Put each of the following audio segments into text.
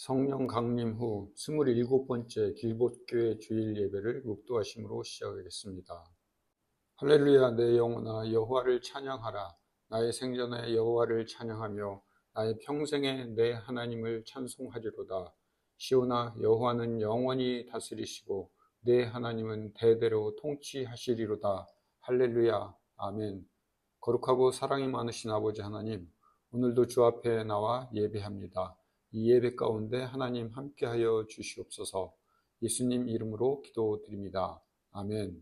성령 강림 후 27번째 길봇교회 주일 예배를 묵도하심으로 시작하겠습니다. 할렐루야, 내 영혼아 여호와를 찬양하라. 나의 생전에 여호와를 찬양하며 나의 평생에 내 하나님을 찬송하리로다. 시온아, 여호와는 영원히 다스리시고 내 하나님은 대대로 통치하시리로다. 할렐루야, 아멘. 거룩하고 사랑이 많으신 아버지 하나님, 오늘도 주 앞에 나와 예배합니다. 이 예배 가운데 하나님 함께하여 주시옵소서. 예수님 이름으로 기도드립니다. 아멘.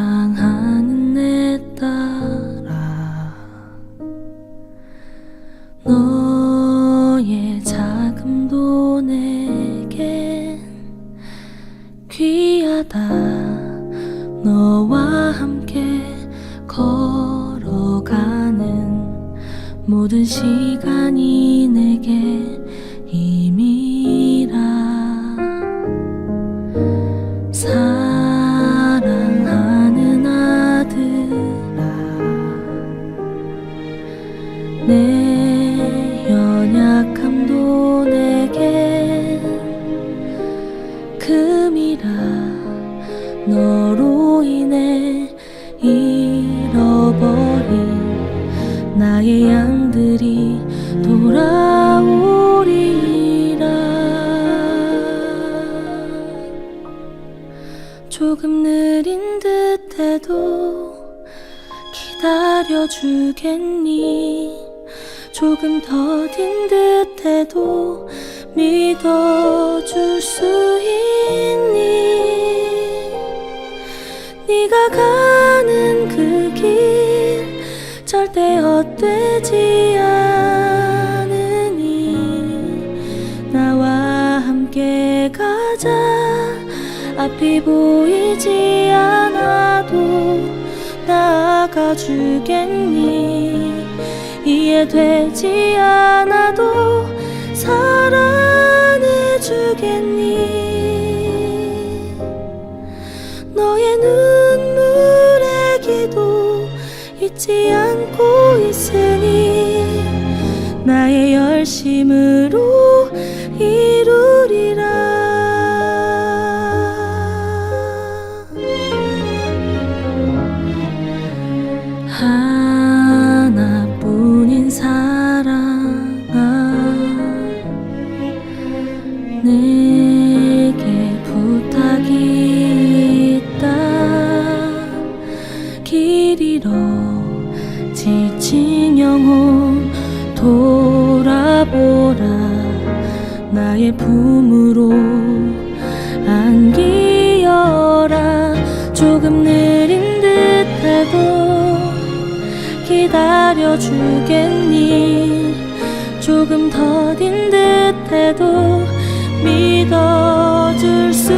사랑하는 내 딸아, 너의 자금도 내겐 귀하다. 너와 함께 걸어가는 모든 시간이 내게 힘이라. 사랑하는 아들아, 내 연약함도 내겐 금이라. 너로 인해 잃어버린 나의 양들이 돌아오리라. 조금 느린 듯해도 기다려주겠니? 조금 더딘 듯해도 믿어줄 수 있니? 네가 가는 그 길 절대 헛되지 않으니 나와 함께 가자. 앞이 보이지 않아도 나아가 주겠니? 이해되지 않아도 사랑해 주겠니? 너의 눈물의 기도 잊지 않고 있으니 나의 열심으로 이루리라. 하나뿐인 사랑아, 내게 부탁이 길 잃어 지친 영혼 돌아보라. 나의 품으로 안기어라. 조금 느린 듯해도 기다려주겠니? 조금 더딘 듯해도 믿어줄 수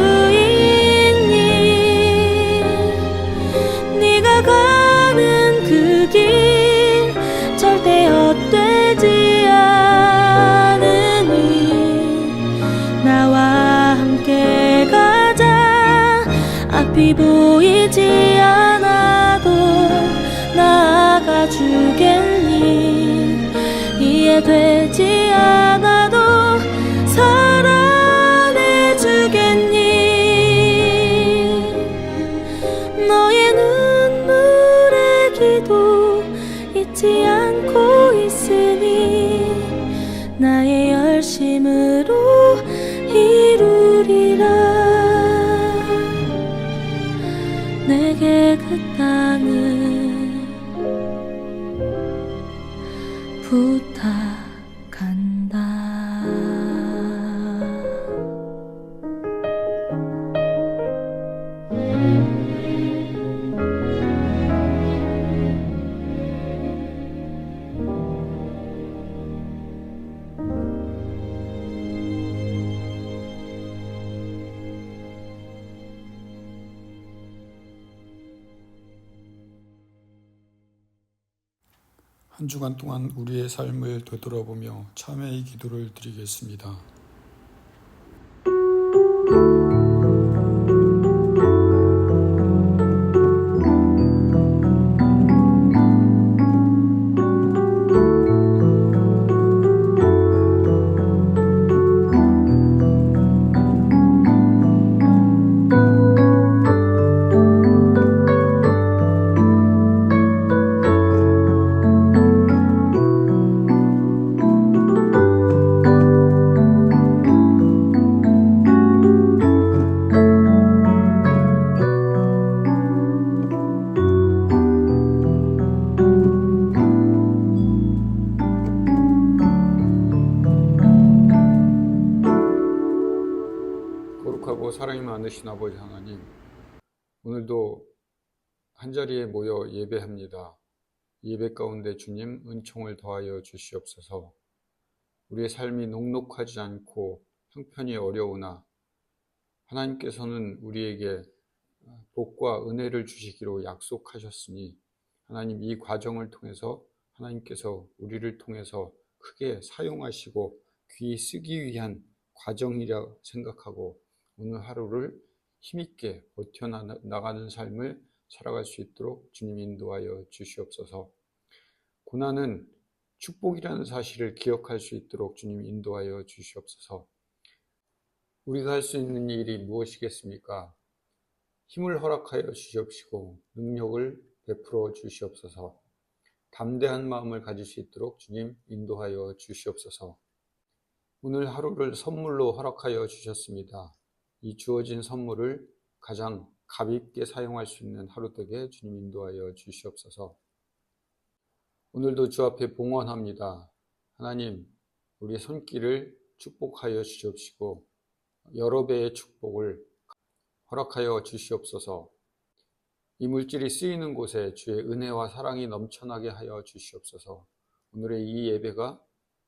가는 그 길 절대 헛되지 않으니 나와 함께 가자. 앞이 보이지 않아도 나아가 주겠니? 이해되지 않아도 사랑해 주겠니? 너의 기도 잊지 않고 있으니 나의 열심으로 이루리라. 내게 그 땅을 부탁한다. 한 주간 동안 우리의 삶을 되돌아보며 참회의 기도를 드리겠습니다. 거룩하신 아버지 하나님, 오늘도 한자리에 모여 예배합니다. 예배 가운데 주님 은총을 더하여 주시옵소서. 우리의 삶이 녹록하지 않고 형편이 어려우나 하나님께서는 우리에게 복과 은혜를 주시기로 약속하셨으니 하나님, 이 과정을 통해서 하나님께서 우리를 통해서 크게 사용하시고 귀히 쓰기 위한 과정이라 생각하고 오늘 하루를 힘있게 버텨나가는 삶을 살아갈 수 있도록 주님 인도하여 주시옵소서. 고난은 축복이라는 사실을 기억할 수 있도록 주님 인도하여 주시옵소서. 우리가 할 수 있는 일이 무엇이겠습니까? 힘을 허락하여 주시옵시고 능력을 베풀어 주시옵소서. 담대한 마음을 가질 수 있도록 주님 인도하여 주시옵소서. 오늘 하루를 선물로 허락하여 주셨습니다. 이 주어진 선물을 가장 가볍게 사용할 수 있는 하루 되게 주님 인도하여 주시옵소서. 오늘도 주 앞에 봉헌합니다. 하나님, 우리의 손길을 축복하여 주시옵시고 여러 배의 축복을 허락하여 주시옵소서. 이 물질이 쓰이는 곳에 주의 은혜와 사랑이 넘쳐나게 하여 주시옵소서. 오늘의 이 예배가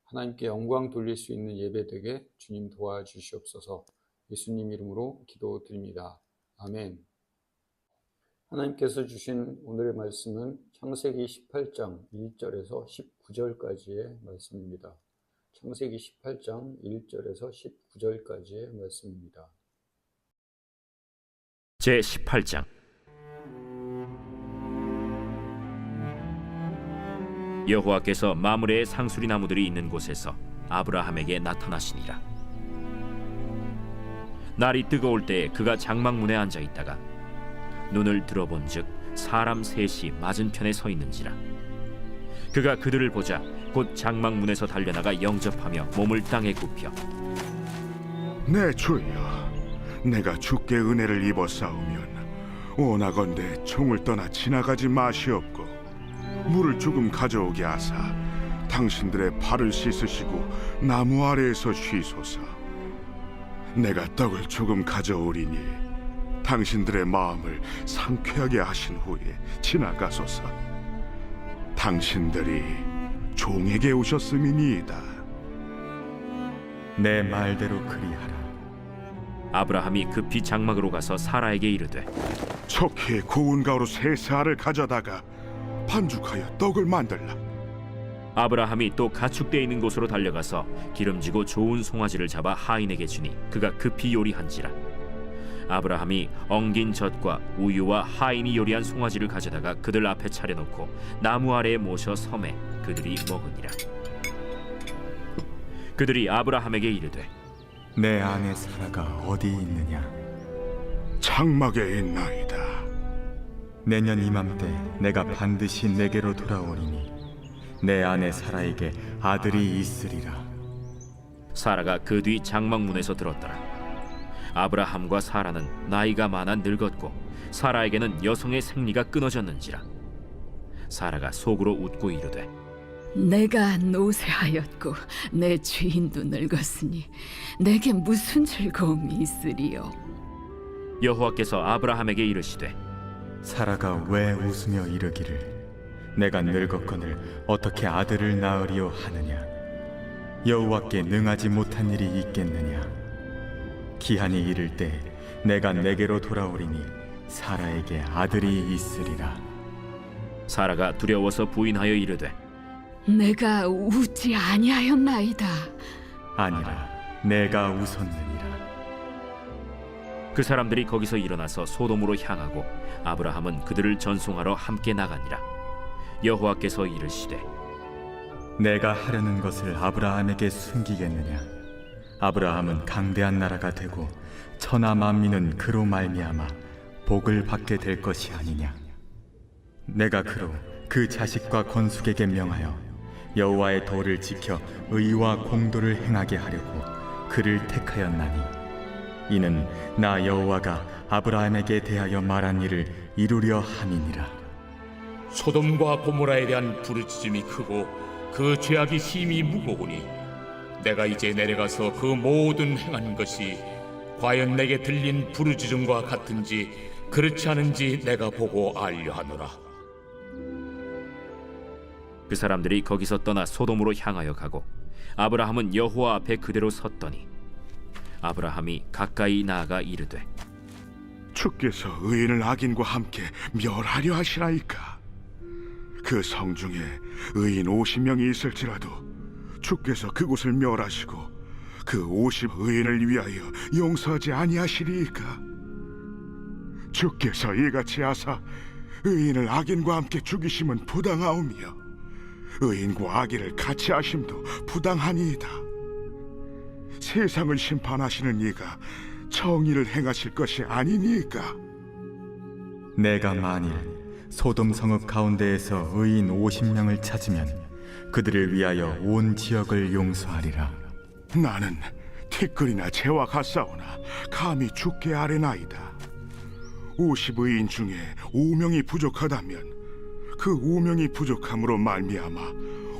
하나님께 영광 돌릴 수 있는 예배 되게 주님 도와주시옵소서. 예수님 이름으로 기도드립니다. 아멘. 하나님께서 주신 오늘의 말씀은 창세기 18장 1절에서 19절까지의 말씀입니다. 창세기 18장 1절에서 19절까지의 말씀입니다. 제18장 여호와께서 마므레의 상수리 나무들이 있는 곳에서 아브라함에게 나타나시니라. 날이 뜨거울 때에 그가 장막문에 앉아 있다가 눈을 들어본즉 사람 셋이 맞은편에 서 있는지라. 그가 그들을 보자 곧 장막문에서 달려나가 영접하며 몸을 땅에 굽혀 내 주여, 내가 주께 은혜를 입어 싸우면 원하건대 총을 떠나 지나가지 마시옵고 물을 조금 가져오게 하사 당신들의 발을 씻으시고 나무 아래에서 쉬소서. 내가 떡을 조금 가져오리니 당신들의 마음을 상쾌하게 하신 후에 지나가소서. 당신들이 종에게 오셨음이니이다. 내 말대로 그리하라. 아브라함이 급히 장막으로 가서 사라에게 이르되 척히 고운 가루로 새 알을 가져다가 반죽하여 떡을 만들라. 아브라함이 또 가축대 있는 곳으로 달려가서 기름지고 좋은 송아지를 잡아 하인에게 주니 그가 급히 요리한지라. 아브라함이 엉긴 젖과 우유와 하인이 요리한 송아지를 가져다가 그들 앞에 차려놓고 나무 아래에 모셔 섬에 그들이 먹으니라. 그들이 아브라함에게 이르되 내 아내 사라가 어디 있느냐? 장막에 있나이다. 내년 이맘때 내가 반드시 내게로 돌아오리니 내 아내 사라에게 아들이 있으리라. 사라가 그 뒤 장막문에서 들었더라. 아브라함과 사라는 나이가 많아 늙었고 사라에게는 여성의 생리가 끊어졌는지라. 사라가 속으로 웃고 이르되 내가 노쇠하였고 내 주인도 늙었으니 내게 무슨 즐거움이 있으리요. 여호와께서 아브라함에게 이르시되 사라가 왜 웃으며 이르기를 내가 늙었거늘 어떻게 아들을 낳으리요 하느냐? 여호와께 능하지 못한 일이 있겠느냐? 기한이 이를 때 내가 내게로 돌아오리니 사라에게 아들이 있으리라. 사라가 두려워서 부인하여 이르되 내가 웃지 아니하였나이다. 아니라 내가 웃었느니라. 그 사람들이 거기서 일어나서 소돔으로 향하고 아브라함은 그들을 전송하러 함께 나가니라. 여호와께서 이르시되 내가 하려는 것을 아브라함에게 숨기겠느냐? 아브라함은 강대한 나라가 되고 천하 만민은 그로 말미암아 복을 받게 될 것이 아니냐? 내가 그로 그 자식과 건숙에게 명하여 여호와의 도를 지켜 의와 공도를 행하게 하려고 그를 택하였나니 이는 나 여호와가 아브라함에게 대하여 말한 일을 이루려 함이니라. 소돔과 고모라에 대한 부르짖음이 크고 그 죄악이 심히 무거우니 내가 이제 내려가서 그 모든 행한 것이 과연 내게 들린 부르짖음과 같은지 그렇지 않은지 내가 보고 알려 하노라. 그 사람들이 거기서 떠나 소돔으로 향하여 가고 아브라함은 여호와 앞에 그대로 섰더니 아브라함이 가까이 나아가 이르되 주께서 의인을 악인과 함께 멸하려 하시나이까. 그 성중에 의인 50명이 있을지라도 주께서 그곳을 멸하시고 그 50 의인을 위하여 용서하지 아니하시리이까. 주께서 이같이 하사 의인을 악인과 함께 죽이심은 부당하오며 의인과 악인을 같이 하심도 부당하니이다. 세상을 심판하시는 이가 정의를 행하실 것이 아니니까. 내가 만일 소돔 성읍 가운데에서 의인 50명을 찾으면 그들을 위하여 온 지역을 용서하리라. 나는 티끌이나 재와 같사오나 감히 주께 아뢰나이다. 50의인 중에 5명이 부족하다면 그 5명이 부족함으로 말미암아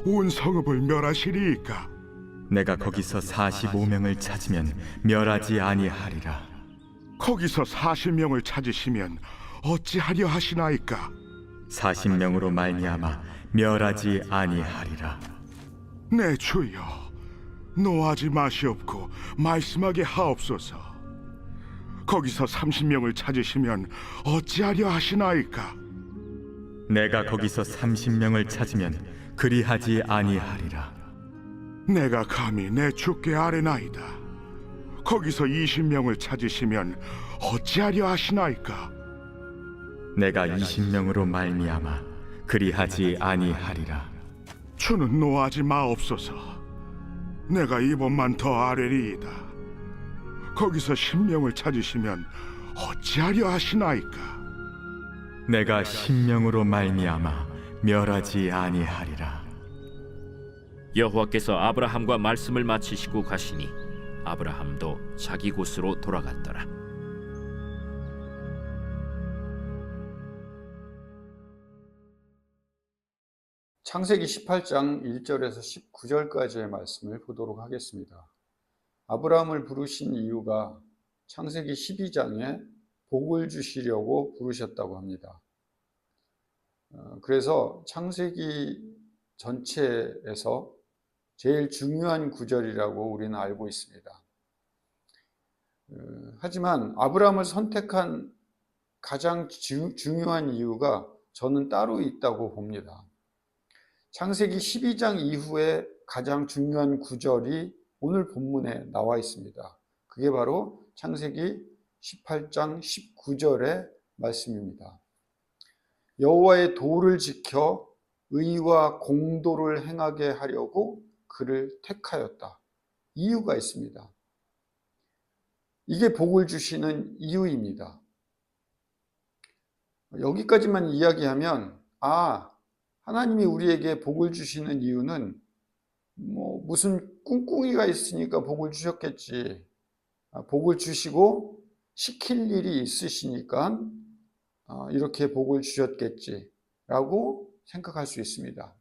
온 성읍을 멸하시리이까. 내가 거기서 45명을 찾으면 멸하지 아니하리라. 거기서 40명을 찾으시면 어찌하려 하시나이까. 40명으로 말미암아 멸하지 아니하리라. 내 주여, 노하지 마시옵고 말씀하게 하옵소서. 거기서 30명을 찾으시면 어찌하려 하시나이까. 내가 거기서 30명을 찾으면 그리하지 아니하리라. 내가 감히 내 주께 아뢰나이다. 거기서 20명을 찾으시면 어찌하려 하시나이까. 내가 20명으로 말미암아 그리하지 아니하리라. 주는 노하지 마옵소서. 내가 이번만 더 아뢰리이다. 거기서 10명을 찾으시면 어찌하려 하시나이까. 내가 10명으로 말미암아 멸하지 아니하리라. 여호와께서 아브라함과 말씀을 마치시고 가시니 아브라함도 자기 곳으로 돌아갔더라. 창세기 18장 1절에서 19절까지의 말씀을 보도록 하겠습니다. 아브라함을 부르신 이유가 창세기 12장에 복을 주시려고 부르셨다고 합니다. 그래서 창세기 전체에서 제일 중요한 구절이라고 우리는 알고 있습니다. 하지만 아브라함을 선택한 가장 중요한 이유가 저는 따로 있다고 봅니다. 창세기 12장 이후에 가장 중요한 구절이 오늘 본문에 나와 있습니다. 그게 바로 창세기 18장 19절의 말씀입니다. 여호와의 도를 지켜 의와 공도를 행하게 하려고 그를 택하였다. 이유가 있습니다. 이게 복을 주시는 이유입니다. 여기까지만 이야기하면 하나님이 우리에게 복을 주시는 이유는 무슨 꿍꿍이가 있으니까 복을 주셨겠지. 복을 주시고 시킬 일이 있으시니까 이렇게 복을 주셨겠지라고 생각할 수 있습니다.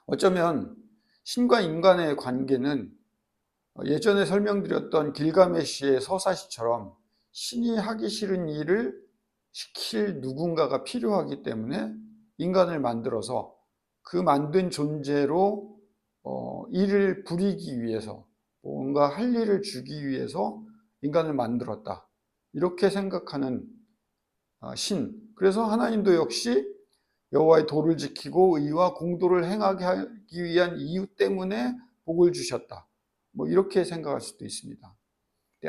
어쩌면 신과 인간의 관계는 예전에 설명드렸던 길가메시의 서사시처럼 신이 하기 싫은 일을 시킬 누군가가 필요하기 때문에 인간을 만들어서 그 만든 존재로 일을 부리기 위해서 뭔가 할 일을 주기 위해서 인간을 만들었다. 이렇게 생각하는 신. 그래서 하나님도 역시 여호와의 도를 지키고 의와 공도를 행하게 하기 위한 이유 때문에 복을 주셨다. 이렇게 생각할 수도 있습니다.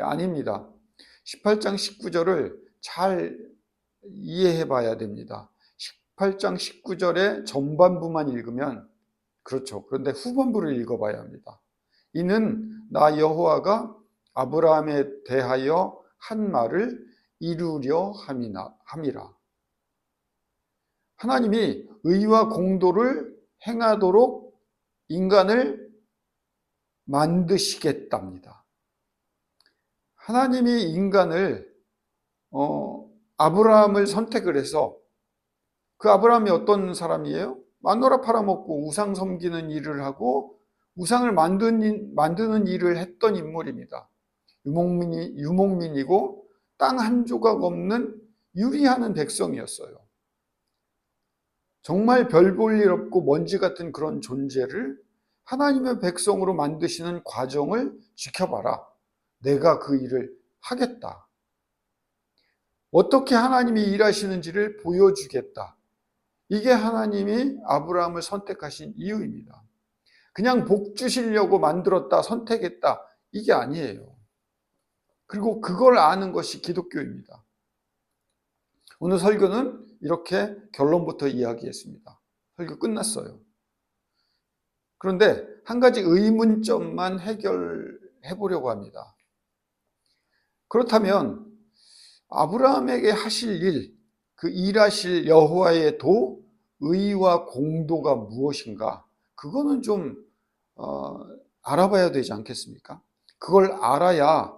아닙니다. 18장 19절을 잘 이해해 봐야 됩니다. 18장 19절의 전반부만 읽으면 그렇죠. 그런데 후반부를 읽어봐야 합니다. 이는 나 여호와가 아브라함에 대하여 한 말을 이루려 함이라. 하나님이 의와 공도를 행하도록 인간을 만드시겠답니다. 하나님이 인간을 아브라함을 선택을 해서 그 아브라함이 어떤 사람이에요? 마누라 팔아먹고 우상 섬기는 일을 하고 우상을 만드는 일을 했던 인물입니다. 유목민이고 땅 한 조각 없는 유리하는 백성이었어요. 정말 별 볼 일 없고 먼지 같은 그런 존재를 하나님의 백성으로 만드시는 과정을 지켜봐라. 내가 그 일을 하겠다. 어떻게 하나님이 일하시는지를 보여주겠다. 이게 하나님이 아브라함을 선택하신 이유입니다. 그냥 복 주시려고 만들었다, 선택했다, 이게 아니에요. 그리고 그걸 아는 것이 기독교입니다. 오늘 설교는 이렇게 결론부터 이야기했습니다. 설교 끝났어요. 그런데 한 가지 의문점만 해결해 보려고 합니다. 그렇다면 아브라함에게 하실 일, 그 일하실 여호와의 도, 의와 공도가 무엇인가? 그거는 좀 알아봐야 되지 않겠습니까? 그걸 알아야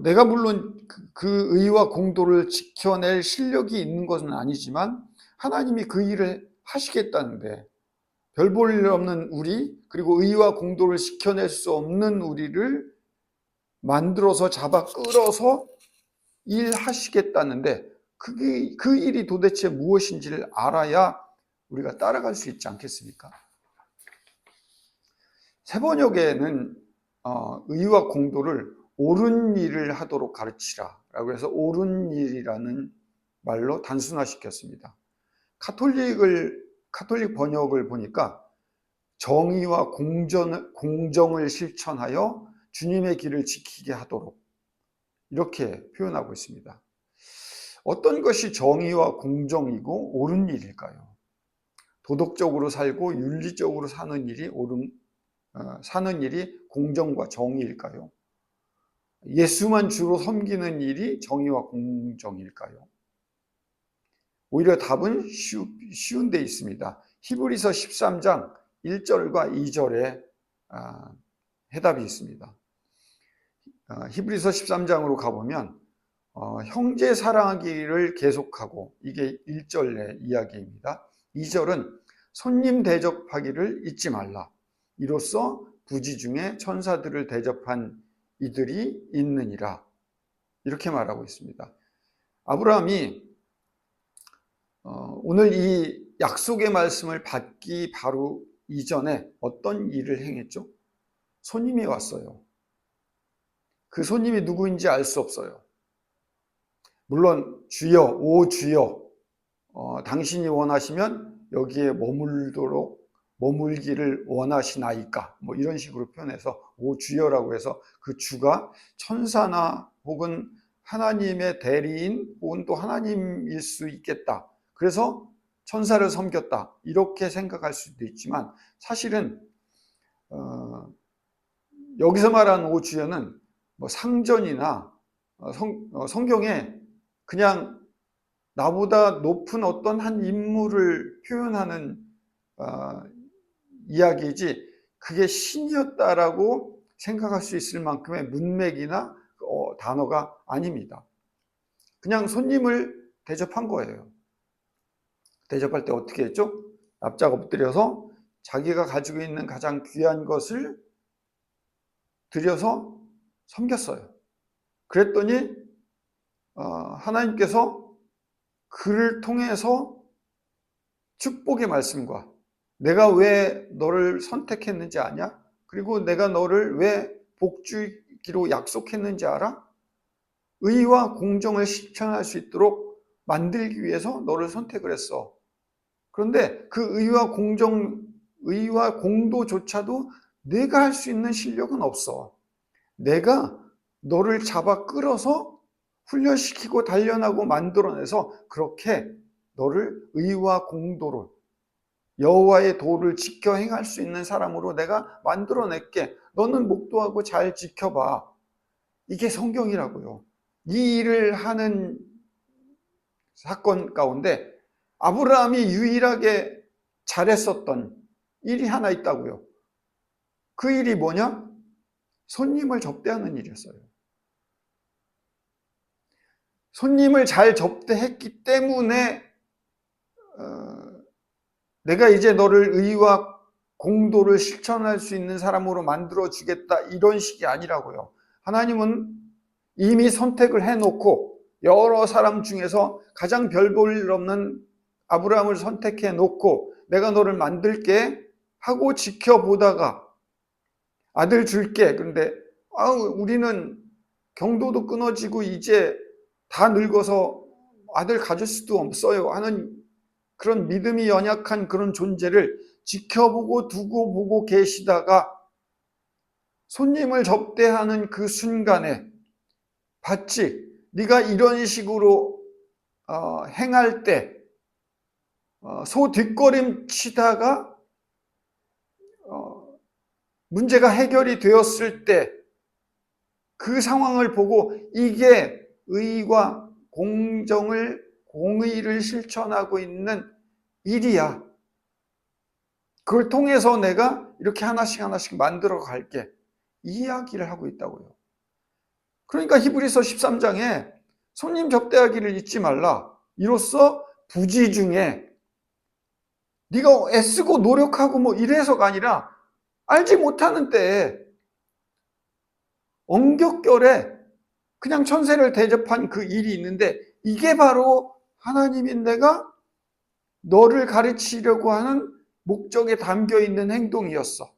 내가 물론 그 의와 공도를 지켜낼 실력이 있는 것은 아니지만 하나님이 그 일을 하시겠다는데 별 볼 일 없는 우리, 그리고 의와 공도를 지켜낼 수 없는 우리를 만들어서 잡아 끌어서 일하시겠다는데 그 일이 도대체 무엇인지를 알아야 우리가 따라갈 수 있지 않겠습니까? 세번역에는 의와 공도를 옳은 일을 하도록 가르치라 라고 해서 옳은 일이라는 말로 단순화시켰습니다. 카톨릭 번역을 보니까 정의와 공정을 실천하여 주님의 길을 지키게 하도록 이렇게 표현하고 있습니다. 어떤 것이 정의와 공정이고 옳은 일일까요? 도덕적으로 살고 윤리적으로 사는 일이 공정과 정의일까요? 예수만 주로 섬기는 일이 정의와 공정일까요? 오히려 답은 쉬운 데 있습니다. 히브리서 13장 1절과 2절에 해답이 있습니다. 히브리서 13장으로 가보면 형제 사랑하기를 계속하고, 이게 1절의 이야기입니다. 2절은 손님 대접하기를 잊지 말라. 이로써 부지 중에 천사들을 대접한 이들이 있느니라. 이렇게 말하고 있습니다. 아브라함이 오늘 이 약속의 말씀을 받기 바로 이전에 어떤 일을 행했죠? 손님이 왔어요. 그 손님이 누구인지 알 수 없어요. 물론 주여, 오 주여, 당신이 원하시면 여기에 머물기를 원하시나이까, 뭐 이런 식으로 표현해서 오 주여라고 해서 그 주가 천사나 혹은 하나님의 대리인 혹은 또 하나님일 수 있겠다. 그래서 천사를 섬겼다, 이렇게 생각할 수도 있지만 사실은 여기서 말하는 오 주여는 뭐 상전이나 성경에 그냥 나보다 높은 어떤 한 인물을 표현하는 이야기이지 그게 신이었다라고 생각할 수 있을 만큼의 문맥이나 단어가 아닙니다. 그냥 손님을 대접한 거예요. 대접할 때 어떻게 했죠? 납작 엎드려서 자기가 가지고 있는 가장 귀한 것을 드려서 섬겼어요. 그랬더니 하나님께서 그를 통해서 축복의 말씀과 내가 왜 너를 선택했는지 아냐? 그리고 내가 너를 왜 복주기로 약속했는지 알아? 의와 공정을 실천할 수 있도록 만들기 위해서 너를 선택을 했어. 그런데 그 의와 공도조차도 내가 할 수 있는 실력은 없어. 내가 너를 잡아 끌어서 훈련시키고 단련하고 만들어내서 그렇게 너를 의와 공도로 여호와의 도를 지켜 행할 수 있는 사람으로 내가 만들어낼게. 너는 목도하고 잘 지켜봐. 이게 성경이라고요. 이 일을 하는 사건 가운데 아브라함이 유일하게 잘했었던 일이 하나 있다고요. 그 일이 뭐냐? 손님을 접대하는 일이었어요. 손님을 잘 접대했기 때문에 내가 이제 너를 의와 공도를 실천할 수 있는 사람으로 만들어주겠다, 이런 식이 아니라고요. 하나님은 이미 선택을 해놓고 여러 사람 중에서 가장 별 볼 일 없는 아브라함을 선택해 놓고 내가 너를 만들게 하고 지켜보다가 아들 줄게. 그런데 우리는 경도도 끊어지고 이제 다 늙어서 아들 가질 수도 없어요 하는 그런 믿음이 연약한 그런 존재를 지켜보고 두고 보고 계시다가 손님을 접대하는 그 순간에 봤지? 네가 이런 식으로 행할 때 소 뒷걸음 치다가 문제가 해결이 되었을 때 그 상황을 보고 이게 의와 공의를 실천하고 있는 일이야. 그걸 통해서 내가 이렇게 하나씩 만들어 갈게. 이 이야기를 하고 있다고요. 그러니까 히브리서 13장에 손님 접대하기를 잊지 말라. 이로써 부지 중에 네가 애쓰고 노력하고 뭐 이래서가 아니라 알지 못하는 때에 엉겹결에 그냥 천세를 대접한 그 일이 있는데 이게 바로 하나님인 내가 너를 가르치려고 하는 목적에 담겨 있는 행동이었어.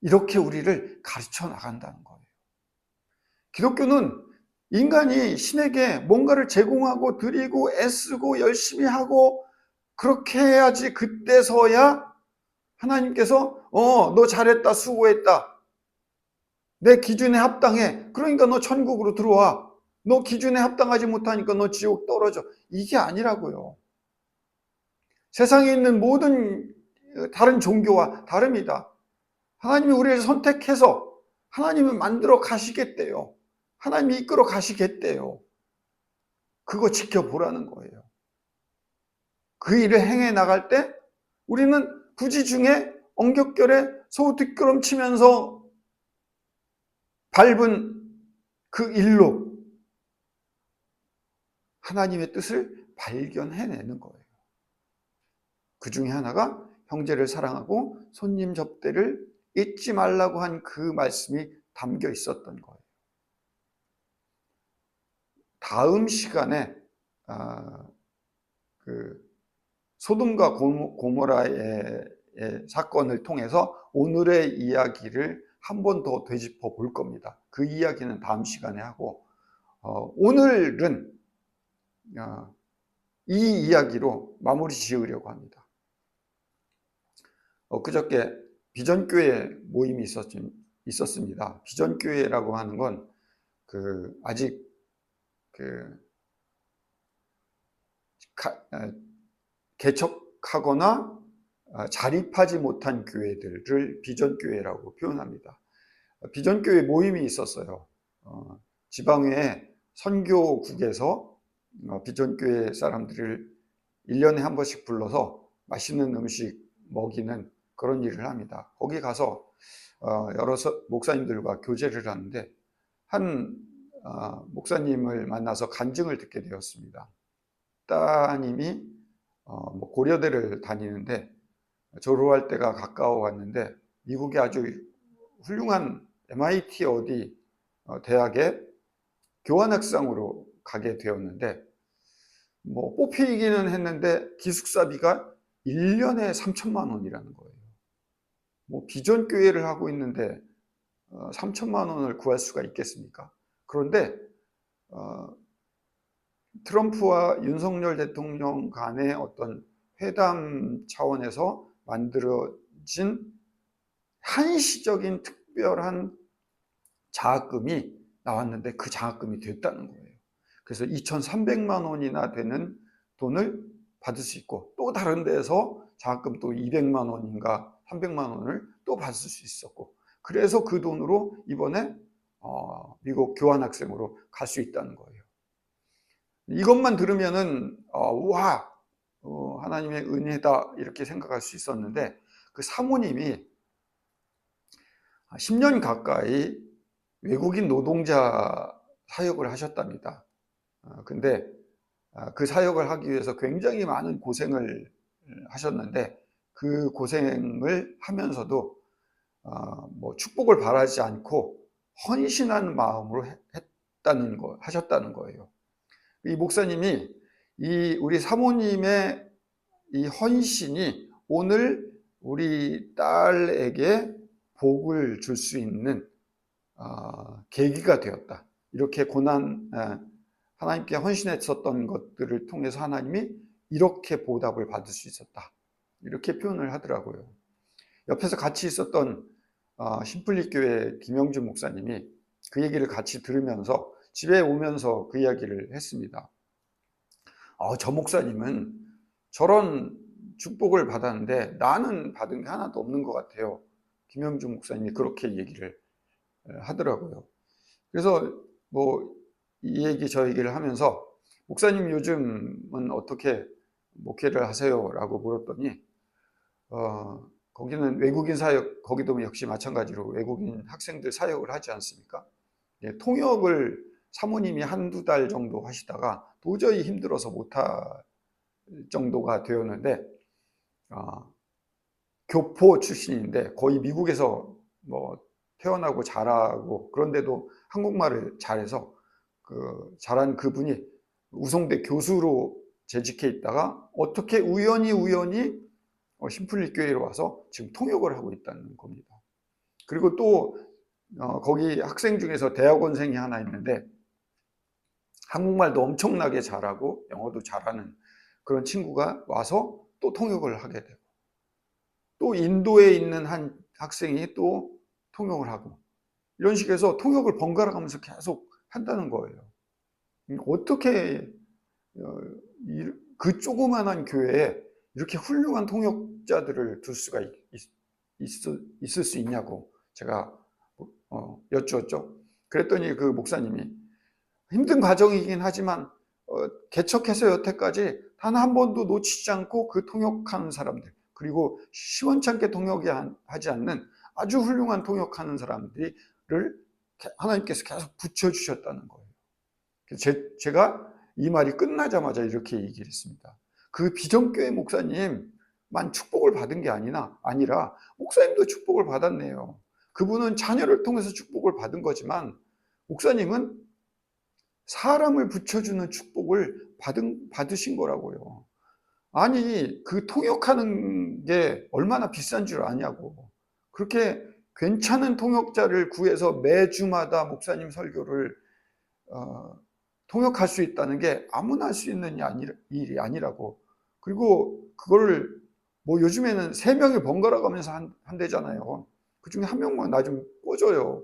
이렇게 우리를 가르쳐 나간다는 거예요. 기독교는 인간이 신에게 뭔가를 제공하고 드리고 애쓰고 열심히 하고 그렇게 해야지 그때서야 하나님께서 너 잘했다 수고했다 내 기준에 합당해 그러니까 너 천국으로 들어와 너 기준에 합당하지 못하니까 너 지옥 떨어져 이게 아니라고요. 세상에 있는 모든 다른 종교와 다릅니다. 하나님이 우리를 선택해서 하나님을 만들어 가시겠대요. 하나님이 이끌어 가시겠대요. 그거 지켜보라는 거예요. 그 일을 행해 나갈 때 우리는 부지 중에 엉겹결에 소 뒷걸음 치면서 밟은 그 일로 하나님의 뜻을 발견해내는 거예요. 그 중에 하나가 형제를 사랑하고 손님 접대를 잊지 말라고 한 그 말씀이 담겨 있었던 거예요. 다음 시간에 그 소돔과 고모라의 사건을 통해서 오늘의 이야기를 한 번 더 되짚어 볼 겁니다. 그 이야기는 다음 시간에 하고 오늘은 이 이야기로 마무리 지으려고 합니다. 그저께 비전교회 모임이 있었습니다. 비전교회라고 하는 건 아직 개척하거나 자립하지 못한 교회들을 비전교회라고 표현합니다. 비전교회 모임이 있었어요. 지방의 선교국에서 비전교회 사람들을 1년에 한 번씩 불러서 맛있는 음식 먹이는 그런 일을 합니다. 거기 가서 여러 목사님들과 교제를 하는데 한 목사님을 만나서 간증을 듣게 되었습니다. 따님이 고려대를 다니는데 졸업할 때가 가까워 왔는데 미국에 아주 훌륭한 MIT 어디 대학에 교환학생으로 가게 되었는데 뽑히기는 했는데 기숙사비가 1년에 3천만 원이라는 거예요. 비전교회를 하고 있는데 3천만 원을 구할 수가 있겠습니까? 그런데 트럼프와 윤석열 대통령 간의 어떤 회담 차원에서 만들어진 한시적인 특별한 장학금이 나왔는데 그 장학금이 됐다는 거예요. 그래서 2,300만 원이나 되는 돈을 받을 수 있고 또 다른 데서 장학금 또 200만 원인가 300만 원을 또 받을 수 있었고 그래서 그 돈으로 이번에 미국 교환학생으로 갈 수 있다는 거예요. 이것만 들으면은 하나님의 은혜다 이렇게 생각할 수 있었는데 그 사모님이 10년 가까이 외국인 노동자 사역을 하셨답니다. 근데 그 사역을 하기 위해서 굉장히 많은 고생을 하셨는데 그 고생을 하면서도 뭐 축복을 바라지 않고 헌신한 마음으로 하셨다는 거예요. 이 목사님이 우리 사모님의 이 헌신이 오늘 우리 딸에게 복을 줄 수 있는 계기가 되었다. 이렇게 하나님께 헌신했었던 것들을 통해서 하나님이 이렇게 보답을 받을 수 있었다. 이렇게 표현을 하더라고요. 옆에서 같이 있었던 신플리교회 김영준 목사님이 그 얘기를 같이 들으면서 집에 오면서 그 이야기를 했습니다. 저 목사님은 저런 축복을 받았는데 나는 받은 게 하나도 없는 것 같아요. 김영준 목사님이 그렇게 얘기를 하더라고요. 그래서 뭐 이 얘기 저 얘기를 하면서 목사님 요즘은 어떻게 목회를 하세요? 라고 물었더니 거기는 외국인 사역, 거기도 역시 마찬가지로 외국인 학생들 사역을 하지 않습니까? 통역을 사모님이 한두 달 정도 하시다가 도저히 힘들어서 못할 정도가 되었는데 교포 출신인데 거의 미국에서 뭐 태어나고 자라고 그런데도 한국말을 잘해서 잘한 그분이 우송대 교수로 재직해 있다가 어떻게 우연히 신플리 교회로 와서 지금 통역을 하고 있다는 겁니다. 그리고 또 거기 학생 중에서 대학원생이 하나 있는데 한국말도 엄청나게 잘하고 영어도 잘하는 그런 친구가 와서 또 통역을 하게 되고 또 인도에 있는 한 학생이 또 통역을 하고 이런 식에서 통역을 번갈아 가면서 계속 한다는 거예요. 어떻게 그 조그만한 교회에 이렇게 훌륭한 통역자들을 둘 수가 있을 수 있냐고 제가 여쭈었죠. 그랬더니 그 목사님이 힘든 과정이긴 하지만 개척해서 여태까지 단 한 번도 놓치지 않고 그 통역하는 사람들 그리고 시원찮게 통역하지 않는 아주 훌륭한 통역하는 사람들을 하나님께서 계속 붙여주셨다는 거예요. 제가 이 말이 끝나자마자 이렇게 얘기를 했습니다. 그 비전교회 목사님만 축복을 받은 게 아니라 목사님도 축복을 받았네요. 그분은 자녀를 통해서 축복을 받은 거지만 목사님은 사람을 붙여주는 축복을 받으신 거라고요. 아니 그 통역하는 게 얼마나 비싼 줄 아냐고. 그렇게 괜찮은 통역자를 구해서 매주마다 목사님 설교를 통역할 수 있다는 게 아무나 할 수 있는 일이 아니라고. 그리고 그걸 뭐 요즘에는 3명이 번갈아 가면서 한대잖아요. 그 중에 한 명만 나 좀 꽂아요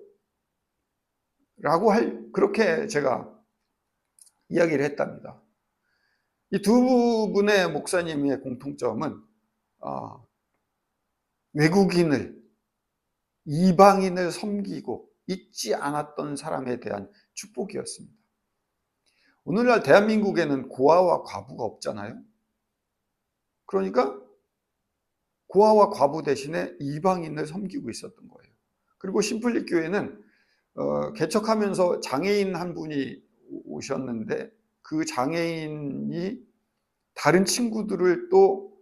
라고 그렇게 제가 이야기를 했답니다. 이 두 분의 목사님의 공통점은 외국인을 이방인을 섬기고 잊지 않았던 사람에 대한 축복이었습니다. 오늘날 대한민국에는 고아와 과부가 없잖아요. 그러니까 고아와 과부 대신에 이방인을 섬기고 있었던 거예요. 그리고 신플리 교회는 개척하면서 장애인 한 분이 오셨는데 그 장애인이 다른 친구들을 또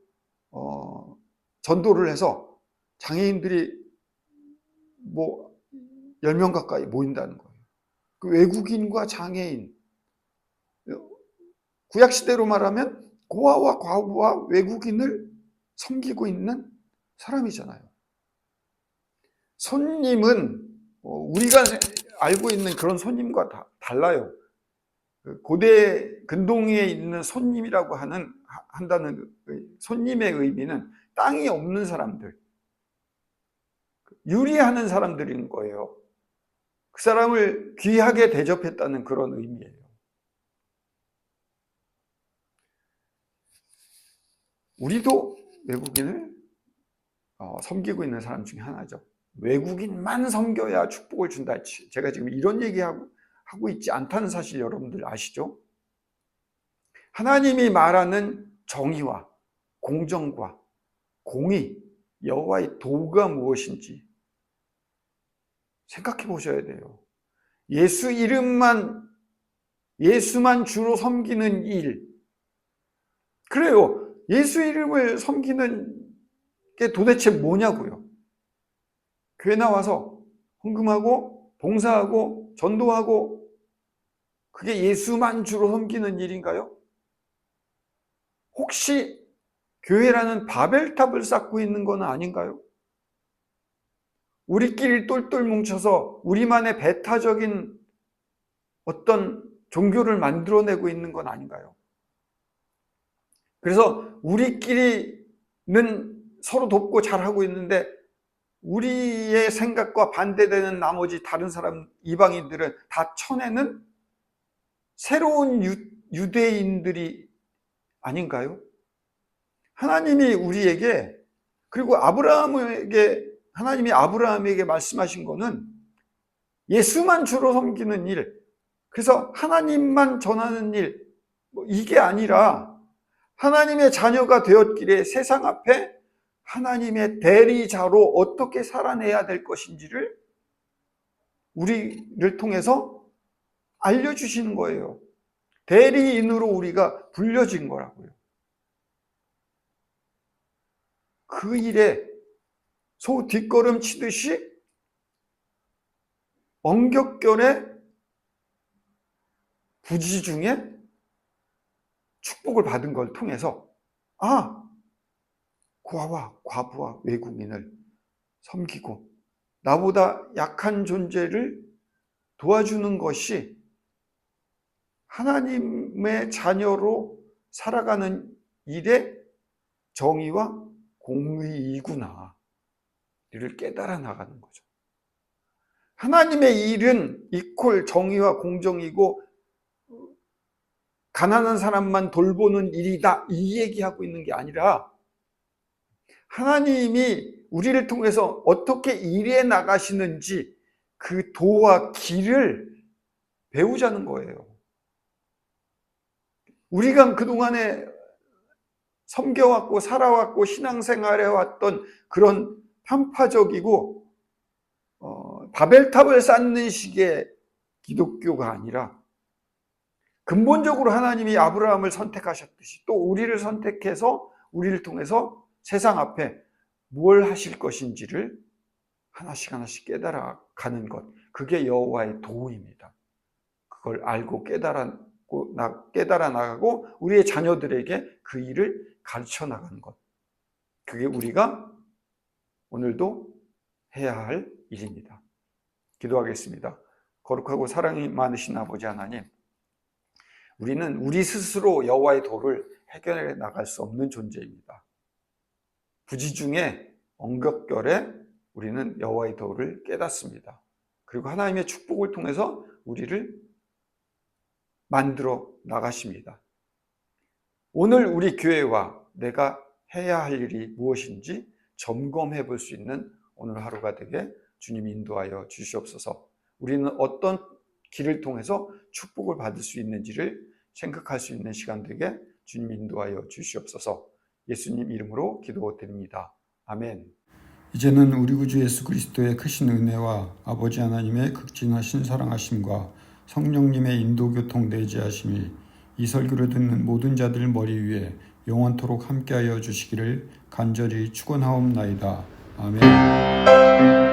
전도를 해서 장애인들이 뭐 10명 가까이 모인다는 거예요. 그 외국인과 장애인, 구약시대로 말하면 고아와 과부와 외국인을 섬기고 있는 사람이잖아요. 손님은 우리가 알고 있는 그런 손님과 달라요. 고대 근동에 있는 손님이라고 한다는 손님의 의미는 땅이 없는 사람들, 유리하는 사람들인 거예요. 그 사람을 귀하게 대접했다는 그런 의미예요. 우리도 외국인을 섬기고 있는 사람 중에 하나죠. 외국인만 섬겨야 축복을 준다. 제가 지금 이런 얘기하고 있지 않다는 사실 여러분들 아시죠? 하나님이 말하는 정의와 공정과 공의, 여호와의 도가 무엇인지 생각해 보셔야 돼요. 예수만 주로 섬기는 일. 그래요. 예수 이름을 섬기는 게 도대체 뭐냐고요. 교회 나와서 헌금하고 봉사하고 전도하고 그게 예수만 주로 섬기는 일인가요? 혹시 교회라는 바벨탑을 쌓고 있는 건 아닌가요? 우리끼리 똘똘 뭉쳐서 우리만의 배타적인 어떤 종교를 만들어내고 있는 건 아닌가요? 그래서 우리끼리는 서로 돕고 잘하고 있는데 우리의 생각과 반대되는 나머지 다른 사람, 이방인들은 다 쳐내는 새로운 유대인들이 아닌가요? 하나님이 우리에게, 그리고 하나님이 아브라함에게 말씀하신 거는 예수만 주로 섬기는 일, 그래서 하나님만 전하는 일, 이게 아니라 하나님의 자녀가 되었기에 세상 앞에 하나님의 대리자로 어떻게 살아내야 될 것인지를 우리를 통해서 알려주시는 거예요. 대리인으로 우리가 불려진 거라고요. 그 일에 소 뒷걸음 치듯이 언격결에 부지 중에 축복을 받은 걸 통해서 고아와 과부와 외국인을 섬기고 나보다 약한 존재를 도와주는 것이 하나님의 자녀로 살아가는 일의 정의와 공의이구나 이를 깨달아 나가는 거죠. 하나님의 일은 이퀄 정의와 공정이고 가난한 사람만 돌보는 일이다 이 얘기하고 있는 게 아니라 하나님이 우리를 통해서 어떻게 일해 나가시는지 그 도와 길을 배우자는 거예요. 우리가 그동안에 섬겨왔고 살아왔고 신앙생활해왔던 그런 편파적이고 바벨탑을 쌓는 식의 기독교가 아니라 근본적으로 하나님이 아브라함을 선택하셨듯이 또 우리를 선택해서 우리를 통해서 세상 앞에 뭘 하실 것인지를 하나씩 하나씩 깨달아가는 것, 그게 여호와의 도입니다. 그걸 알고 깨달아 나가고 우리의 자녀들에게 그 일을 가르쳐 나가는 것, 그게 우리가 오늘도 해야 할 일입니다. 기도하겠습니다. 거룩하고 사랑이 많으신 아버지 하나님, 우리는 우리 스스로 여호와의 도를 해결해 나갈 수 없는 존재입니다. 부지 중에 언격결에 우리는 여호와의 도를 깨닫습니다. 그리고 하나님의 축복을 통해서 우리를 만들어 나가십니다. 오늘 우리 교회와 내가 해야 할 일이 무엇인지 점검해 볼 수 있는 오늘 하루가 되게 주님 인도하여 주시옵소서. 우리는 어떤 길을 통해서 축복을 받을 수 있는지를 생각할 수 있는 시간 되게 주님 인도하여 주시옵소서. 예수님 이름으로 기도드립니다. 아멘. 이제는 우리 구주 예수 그리스도의 크신 은혜와 아버지 하나님의 극진하신 사랑하심과 성령님의 인도교통 내재하심이 이 설교를 듣는 모든 자들 머리 위에 영원토록 함께하여 주시기를 간절히 축원하옵나이다. 아멘.